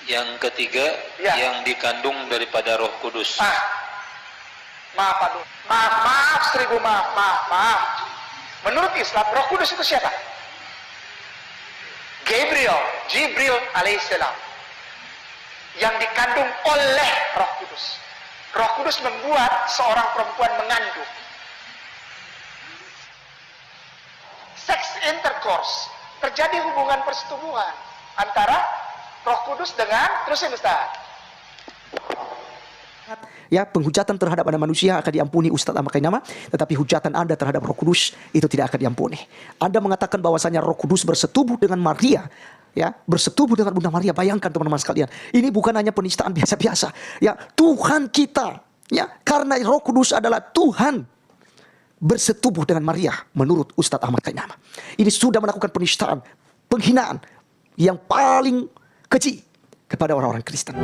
Yang ketiga, Ya. yang dikandung daripada Roh Kudus. Maaf Pak Dun. Maaf, seribu maaf. Menurut Islam, Roh Kudus itu siapa? Jibril alaihissalam. Yang dikandung oleh Roh Kudus. Roh Kudus membuat seorang perempuan mengandung. Sex intercourse, terjadi hubungan persetubuhan antara Roh Kudus dengan, terusin Ustaz. Ya, penghujatan terhadap anak manusia akan diampuni Ustadz Ahmad Kainama, tetapi hujatan Anda terhadap Roh Kudus itu tidak akan diampuni. Anda mengatakan bahwasanya Roh Kudus bersetubuh dengan Maria, ya, bersetubuh dengan Bunda Maria. Bayangkan teman-teman sekalian, ini bukan hanya penistaan biasa-biasa. Ya, Tuhan kita, ya, karena Roh Kudus adalah Tuhan, bersetubuh dengan Maria menurut Ustadz Ahmad Kainama. Ini sudah melakukan penistaan, penghinaan yang paling keji kepada orang-orang Kristen.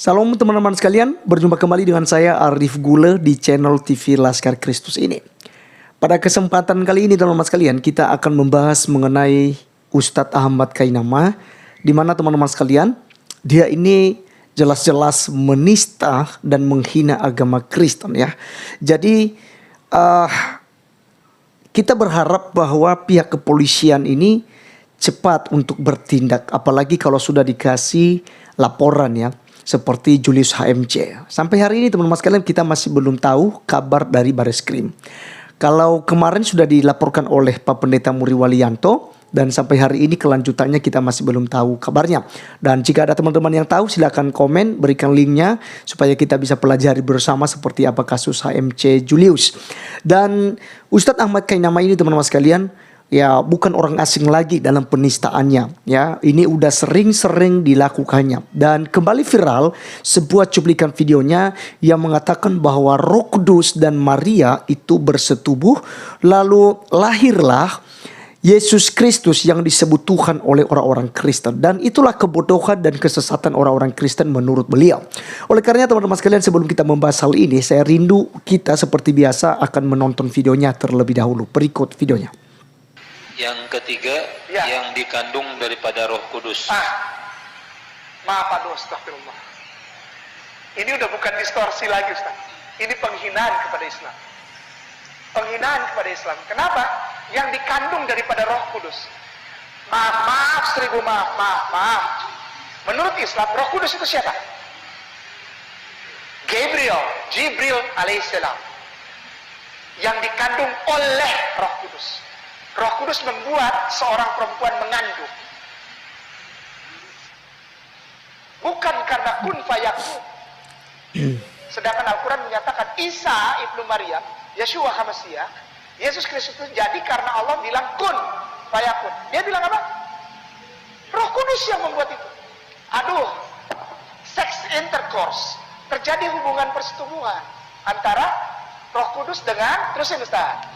Salam teman-teman sekalian, berjumpa kembali dengan saya Arif Gule di channel TV Laskar Kristus ini. Pada kesempatan kali ini teman-teman sekalian, kita akan membahas mengenai Ustadz Ahmad Kainama, di mana teman-teman sekalian, dia ini jelas-jelas menista dan menghina agama Kristen ya. Jadi kita berharap bahwa pihak kepolisian ini cepat untuk bertindak, apalagi kalau sudah dikasih laporan ya, seperti Julius HMC. Sampai hari ini teman-teman sekalian kita masih belum tahu kabar dari Bareskrim. Kalau kemarin sudah dilaporkan oleh Pak Pendeta Muri Walianto, dan sampai hari ini kelanjutannya kita masih belum tahu kabarnya. Dan jika ada teman-teman yang tahu, silakan komen, berikan linknya supaya kita bisa pelajari bersama seperti apa kasus HMC Julius. Dan Ustadz Ahmad Kainama ini teman-teman sekalian, ya bukan orang asing lagi dalam penistaannya ya. Ini udah sering-sering dilakukannya. Dan kembali viral sebuah cuplikan videonya yang mengatakan bahwa Roh Kudus dan Maria itu bersetubuh, lalu lahirlah Yesus Kristus yang disebut Tuhan oleh orang-orang Kristen. Dan itulah kebodohan dan kesesatan orang-orang Kristen menurut beliau. Oleh karenanya teman-teman sekalian, sebelum kita membahas hal ini, saya rindu kita seperti biasa akan menonton videonya terlebih dahulu. Berikut videonya. Yang ketiga, Ya. yang dikandung daripada Roh Kudus. Maaf Pak Dun, astagfirullah. Ini udah bukan distorsi lagi Ustaz. Ini penghinaan kepada Islam. Penghinaan kepada Islam. Kenapa? Yang dikandung daripada Roh Kudus. Maaf, seribu maaf. Menurut Islam, Roh Kudus itu siapa? Jibril alaihissalam. Yang dikandung oleh Roh Kudus. Roh Kudus membuat seorang perempuan mengandung. Bukan karena kun fayakun. Sedangkan Al-Quran menyatakan Isa ibnu Maryam, Yeshua HaMashiach, Yesus Kristus itu jadi karena Allah bilang kun fayakun. Dia bilang apa? Roh Kudus yang membuat itu. Sex intercourse, terjadi hubungan persetubuhan antara Roh Kudus dengan, terusin Ustaz.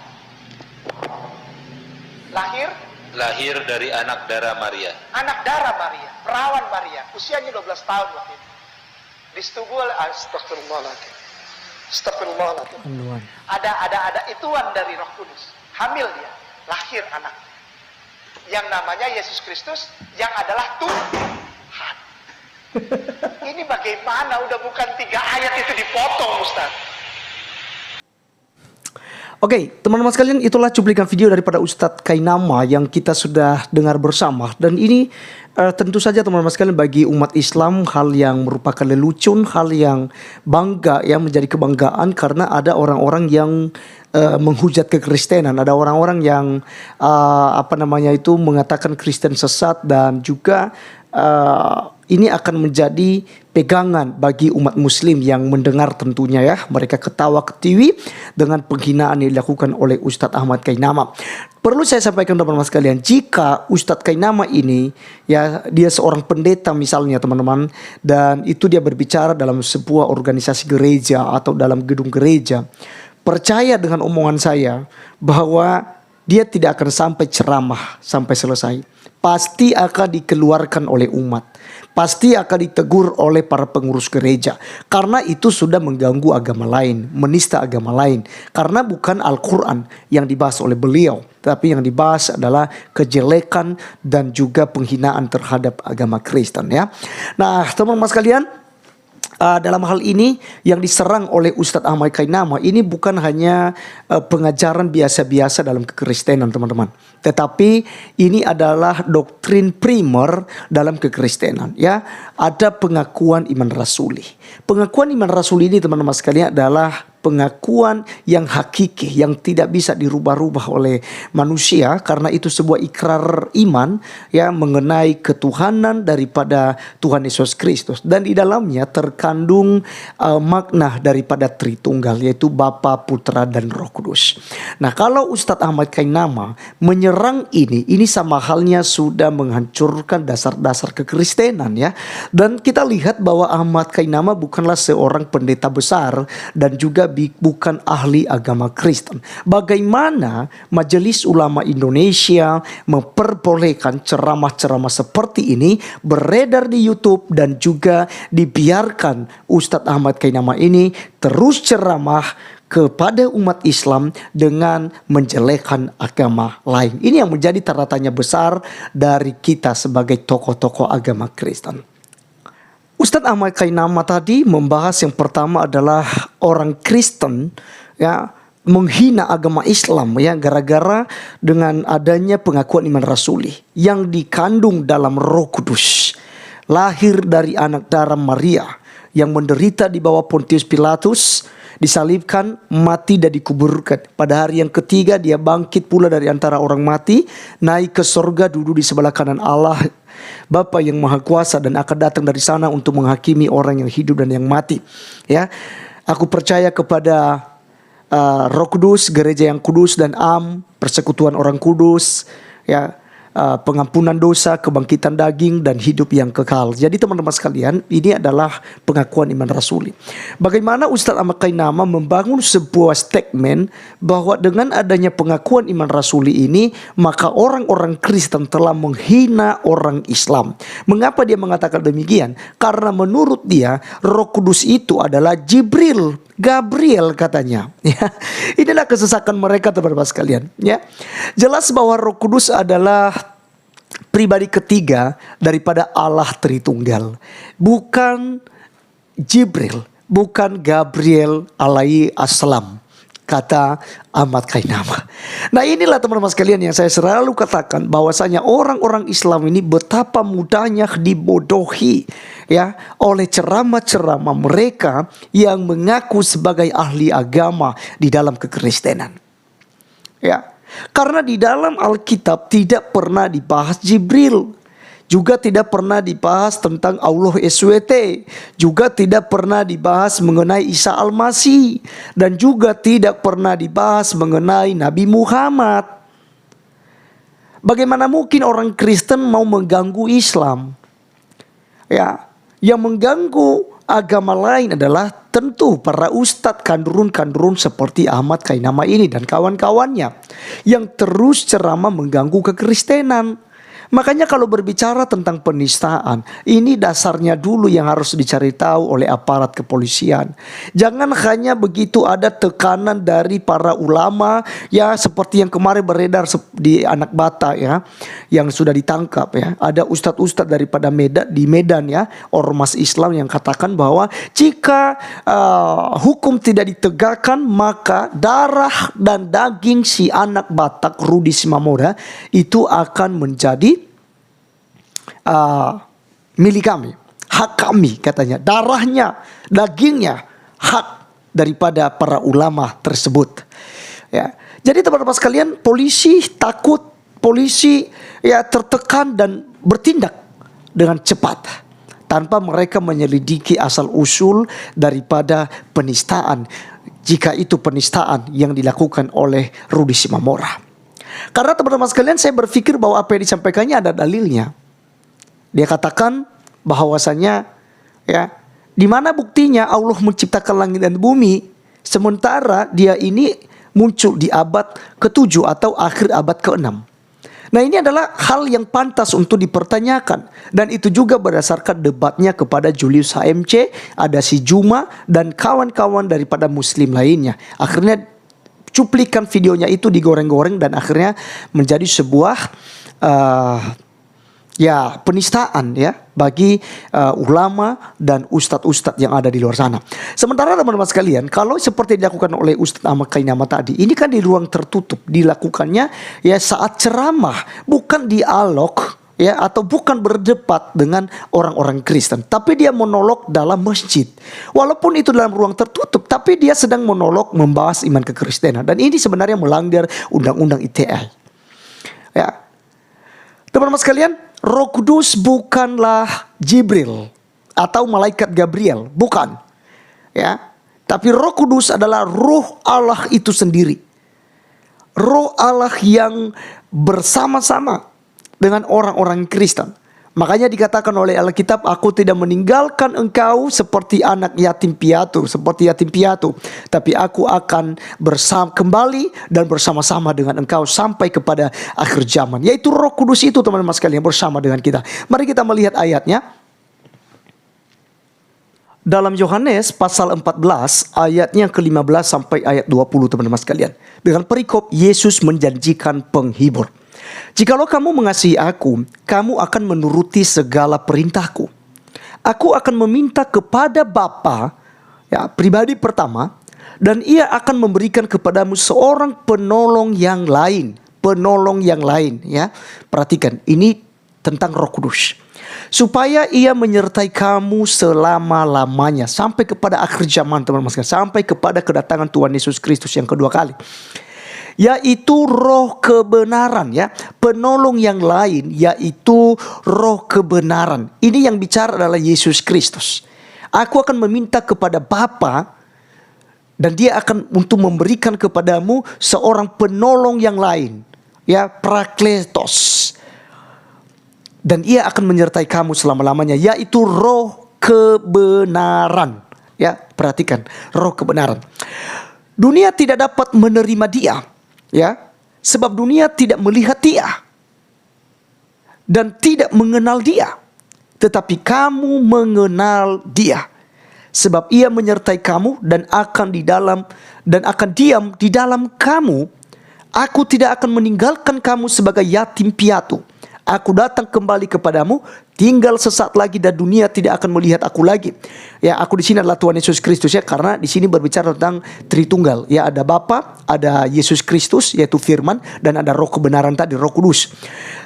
Lahir dari anak darah Maria. Anak darah Maria, perawan Maria, usianya 12 tahun waktu itu. Disetubuh oleh Astagfirullahaladzim. Ada ituan dari Roh Kudus. Hamil dia, lahir anak. Yang namanya Yesus Kristus yang adalah Tuhan. Ini bagaimana udah bukan 3 ayat itu dipotong Ustaz. Oke, teman-teman sekalian, itulah cuplikan video daripada Ustadz Kainama yang kita sudah dengar bersama. Dan ini tentu saja teman-teman sekalian bagi umat Islam hal yang merupakan lelucon, hal yang bangga, yang menjadi kebanggaan karena ada orang-orang yang menghujat kekristenan, ada orang-orang yang mengatakan Kristen sesat, dan juga ini akan menjadi pegangan bagi umat muslim yang mendengar tentunya ya. Mereka ketawa ketiwi dengan penghinaan yang dilakukan oleh Ustadz Ahmad Kainama. Perlu saya sampaikan teman-teman sekalian, jika Ustadz Kainama ini ya, dia seorang pendeta misalnya teman-teman, dan itu dia berbicara dalam sebuah organisasi gereja atau dalam gedung gereja, percaya dengan omongan saya bahwa dia tidak akan sampai ceramah sampai selesai. Pasti akan dikeluarkan oleh umat. Pasti akan ditegur oleh para pengurus gereja. Karena itu sudah mengganggu agama lain, menista agama lain. Karena bukan Al-Quran yang dibahas oleh beliau, tapi yang dibahas adalah kejelekan dan juga penghinaan terhadap agama Kristen ya. Nah teman-teman sekalian, dalam hal ini yang diserang oleh Ustadz Ahmad Kainama ini bukan hanya pengajaran biasa-biasa dalam kekristenan teman-teman, tetapi ini adalah doktrin primer dalam kekristenan ya. Ada pengakuan iman rasuli. Pengakuan iman rasuli ini teman-teman sekalian adalah pengakuan yang hakiki, yang tidak bisa dirubah-rubah oleh manusia, karena itu sebuah ikrar iman ya mengenai ketuhanan daripada Tuhan Yesus Kristus, dan di dalamnya terkandung makna daripada Tritunggal, yaitu Bapa, Putra dan Roh Kudus. Nah, kalau Ustadz Ahmad Kainama menyerang ini sama halnya sudah menghancurkan dasar-dasar kekristenan ya. Dan kita lihat bahwa Ahmad Kainama bukanlah seorang pendeta besar dan juga bukan ahli agama Kristen. Bagaimana Majelis Ulama Indonesia memperbolehkan ceramah-ceramah seperti ini beredar di YouTube dan juga dibiarkan Ustadz Ahmad Kainama ini terus ceramah kepada umat Islam dengan menjelekkan agama lain. Ini yang menjadi tanda tanya besar dari kita sebagai tokoh-tokoh agama Kristen. Ustadz Ahmad Kainama tadi membahas yang pertama adalah orang Kristen ya menghina agama Islam ya, gara-gara dengan adanya pengakuan iman rasuli yang dikandung dalam Roh Kudus, lahir dari anak darah Maria yang menderita di bawah Pontius Pilatus, disalibkan, mati dan dikuburkan. Pada hari yang ketiga dia bangkit pula dari antara orang mati, naik ke sorga, duduk di sebelah kanan Allah Bapa yang Maha Kuasa, dan akan datang dari sana untuk menghakimi orang yang hidup dan yang mati. Ya, aku percaya kepada Roh Kudus, gereja yang kudus dan am, persekutuan orang kudus, ya, pengampunan dosa, kebangkitan daging dan hidup yang kekal. Jadi teman-teman sekalian, ini adalah pengakuan iman rasuli. Bagaimana Ustadz Ahmad Kainama membangun sebuah statement bahwa dengan adanya pengakuan iman rasuli ini, maka orang-orang Kristen telah menghina orang Islam. Mengapa dia mengatakan demikian? Karena menurut dia Roh Kudus itu adalah Jibril, Gabriel katanya. Ya, inilah kesesakan mereka teman-teman sekalian. Ya, jelas bahwa Roh Kudus adalah pribadi ketiga daripada Allah Tritunggal, bukan Jibril, bukan Gabriel alaihi assalam, kata Ahmad Kainama. Nah, inilah teman-teman sekalian yang saya selalu katakan bahwasanya orang-orang Islam ini betapa mudahnya dibodohi ya oleh ceramah-ceramah mereka yang mengaku sebagai ahli agama di dalam kekristenan. Ya, karena di dalam Alkitab tidak pernah dibahas Jibril, juga tidak pernah dibahas tentang Allah SWT, juga tidak pernah dibahas mengenai Isa Al-Masih, dan juga tidak pernah dibahas mengenai Nabi Muhammad. Bagaimana mungkin orang Kristen mau mengganggu Islam? Ya, yang mengganggu agama lain adalah tentu para ustadz kandurun-kandurun seperti Ahmad Kainama ini dan kawan-kawannya yang terus ceramah mengganggu kekristenan. Makanya kalau berbicara tentang penistaan, ini dasarnya dulu yang harus dicari tahu oleh aparat kepolisian. Jangan hanya begitu ada tekanan dari para ulama ya, seperti yang kemarin beredar di Anak Bata ya, yang sudah ditangkap ya. Ada ustadz-ustadz daripada Medan ya, ormas Islam yang katakan bahwa jika hukum tidak ditegakkan, maka darah dan daging si anak Batak Rudi Simamora itu akan menjadi milik kami, hak kami katanya, darahnya, dagingnya, hak daripada para ulama tersebut. Ya, jadi teman-teman sekalian, polisi takut, polisi ya tertekan dan bertindak dengan cepat tanpa mereka menyelidiki asal usul daripada penistaan, jika itu penistaan yang dilakukan oleh Rudi Simamora. Karena teman-teman sekalian, saya berpikir bahwa apa yang disampaikannya ada dalilnya. Dia katakan bahwasanya ya, di mana buktinya Allah menciptakan langit dan bumi sementara dia ini muncul di abad ke-7 atau akhir abad ke-6. Nah, ini adalah hal yang pantas untuk dipertanyakan. Dan itu juga berdasarkan debatnya kepada Julius HMC, ada si Juma, dan kawan-kawan daripada Muslim lainnya. Akhirnya cuplikan videonya itu digoreng-goreng dan akhirnya menjadi sebuah penistaan ya bagi ulama dan ustadz-ustadz yang ada di luar sana. Sementara teman-teman sekalian, kalau seperti dilakukan oleh Ustadz Ahmad Kainama tadi, ini kan di ruang tertutup, dilakukannya ya saat ceramah, bukan dialog ya, atau bukan berdebat dengan orang-orang Kristen, tapi dia monolog dalam masjid. Walaupun itu dalam ruang tertutup, tapi dia sedang monolog membahas iman kekristenan, dan ini sebenarnya melanggar undang-undang ITE. Ya, teman-teman sekalian, Roh Kudus bukanlah Jibril atau malaikat Gabriel, bukan. Ya, tapi Roh Kudus adalah Roh Allah itu sendiri. Roh Allah yang bersama-sama dengan orang-orang Kristen. Makanya dikatakan oleh Alkitab, aku tidak meninggalkan engkau seperti anak yatim piatu, seperti yatim piatu, tapi aku akan kembali dan bersama-sama dengan engkau sampai kepada akhir zaman. Yaitu Roh Kudus itu, teman-teman sekalian, bersama dengan kita. Mari kita melihat ayatnya. Dalam Yohanes pasal 14 ayatnya ke-15 sampai ayat 20, teman-teman sekalian. Dengan perikop Yesus menjanjikan penghibur. Jikalau kamu mengasihi aku, kamu akan menuruti segala perintahku. Aku akan meminta kepada Bapa, ya, pribadi pertama, dan ia akan memberikan kepadamu seorang penolong yang lain. Penolong yang lain, ya. Perhatikan, ini tentang Roh Kudus. Supaya ia menyertai kamu selama-lamanya, sampai kepada akhir zaman, teman-teman sekalian, sampai kepada kedatangan Tuhan Yesus Kristus yang kedua kali. Yaitu roh kebenaran, ya. Penolong yang lain yaitu roh kebenaran. Ini yang bicara adalah Yesus Kristus. Aku akan meminta kepada Bapa, dan dia akan untuk memberikan kepadamu seorang penolong yang lain, ya, Parakletos. Dan ia akan menyertai kamu selama-lamanya, yaitu roh kebenaran. Ya, perhatikan, roh kebenaran. Dunia tidak dapat menerima dia, ya, sebab dunia tidak melihat dia dan tidak mengenal dia. Tetapi kamu mengenal dia, sebab ia menyertai kamu dan akan diam di dalam kamu. Aku tidak akan meninggalkan kamu sebagai yatim piatu. Aku datang kembali kepadamu, tinggal sesaat lagi dan dunia tidak akan melihat aku lagi. Ya, aku di sini adalah Tuhan Yesus Kristus, ya, karena di sini berbicara tentang Tritunggal. Ya, ada Bapa, ada Yesus Kristus yaitu Firman, dan ada Roh kebenaran tadi, Roh Kudus.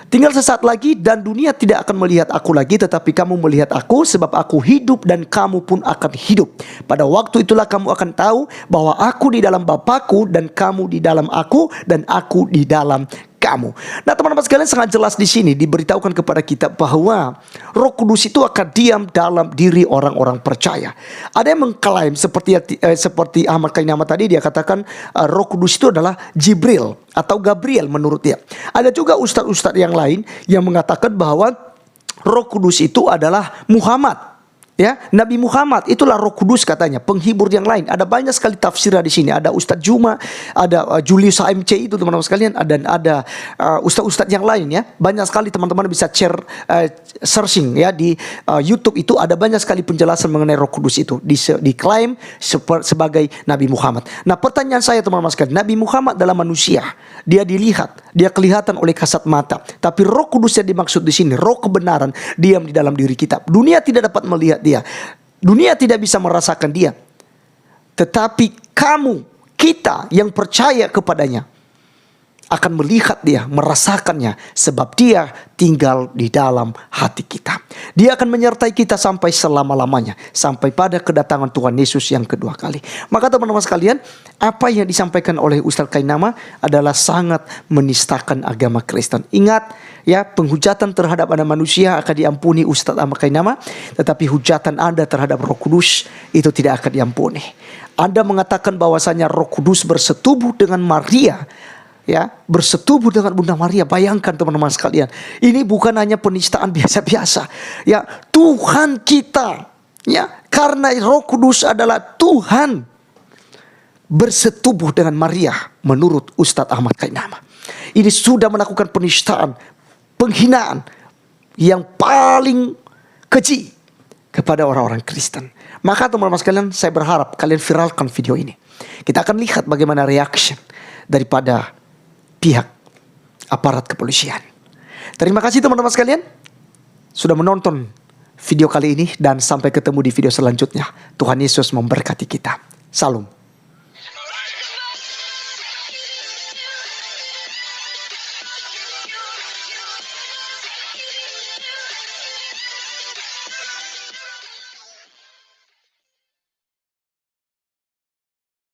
Tinggal sesaat lagi dan dunia tidak akan melihat aku lagi, tetapi kamu melihat aku, sebab aku hidup dan kamu pun akan hidup. Pada waktu itulah kamu akan tahu bahwa aku di dalam Bapakku dan kamu di dalam aku dan aku di dalam kamu. Nah, teman-teman sekalian, sangat jelas di sini diberitahukan kepada kita bahwa Roh Kudus itu akan diam dalam diri orang-orang percaya. Ada yang mengklaim seperti Ahmad Kainama tadi, dia katakan Roh Kudus itu adalah Jibril atau Gabriel menurut dia. Ada juga ustadz-ustadz yang lain yang mengatakan bahwa Roh Kudus itu adalah Muhammad. Ya, Nabi Muhammad itulah Roh Kudus katanya, penghibur yang lain. Ada banyak sekali tafsirah di sini. Ada Ustadz Juma, ada Julius HMC itu, teman-teman sekalian, dan ada ustadz-ustadz yang lain, ya. Banyak sekali teman-teman bisa searching, ya, di YouTube itu ada banyak sekali penjelasan mengenai Roh Kudus itu diklaim sebagai Nabi Muhammad. Nah, pertanyaan saya, teman-teman sekalian, Nabi Muhammad adalah manusia. Dia dilihat, dia kelihatan oleh kasat mata. Tapi Roh Kudus yang dimaksud di sini, Roh kebenaran, diam di dalam diri kita. Dunia tidak dapat melihat dia. Dunia tidak bisa merasakan dia. Tetapi kamu, kita yang percaya kepadanya akan melihat dia, merasakannya, sebab dia tinggal di dalam hati kita. Dia akan menyertai kita sampai selama-lamanya, sampai pada kedatangan Tuhan Yesus yang kedua kali. Maka teman-teman sekalian, apa yang disampaikan oleh Ustadz Kainama adalah sangat menistakan agama Kristen. Ingat, ya, penghujatan terhadap anak manusia akan diampuni Ustadz Ahmad Kainama, tetapi hujatan Anda terhadap Roh Kudus itu tidak akan diampuni. Anda mengatakan bahwasanya Roh Kudus bersetubuh dengan Maria, ya, bersetubuh dengan Bunda Maria. Bayangkan teman-teman sekalian, ini bukan hanya penistaan biasa-biasa. Ya, Tuhan kita, ya, karena Roh Kudus adalah Tuhan. bersetubuh dengan Maria menurut Ustadz Ahmad Kainama. Ini sudah melakukan penistaan, penghinaan yang paling keji kepada orang-orang Kristen. Maka teman-teman sekalian, saya berharap kalian viralkan video ini. Kita akan lihat bagaimana reaction daripada pihak aparat kepolisian. Terima kasih teman-teman sekalian sudah menonton video kali ini, dan sampai ketemu di video selanjutnya. Tuhan Yesus memberkati kita. Salam.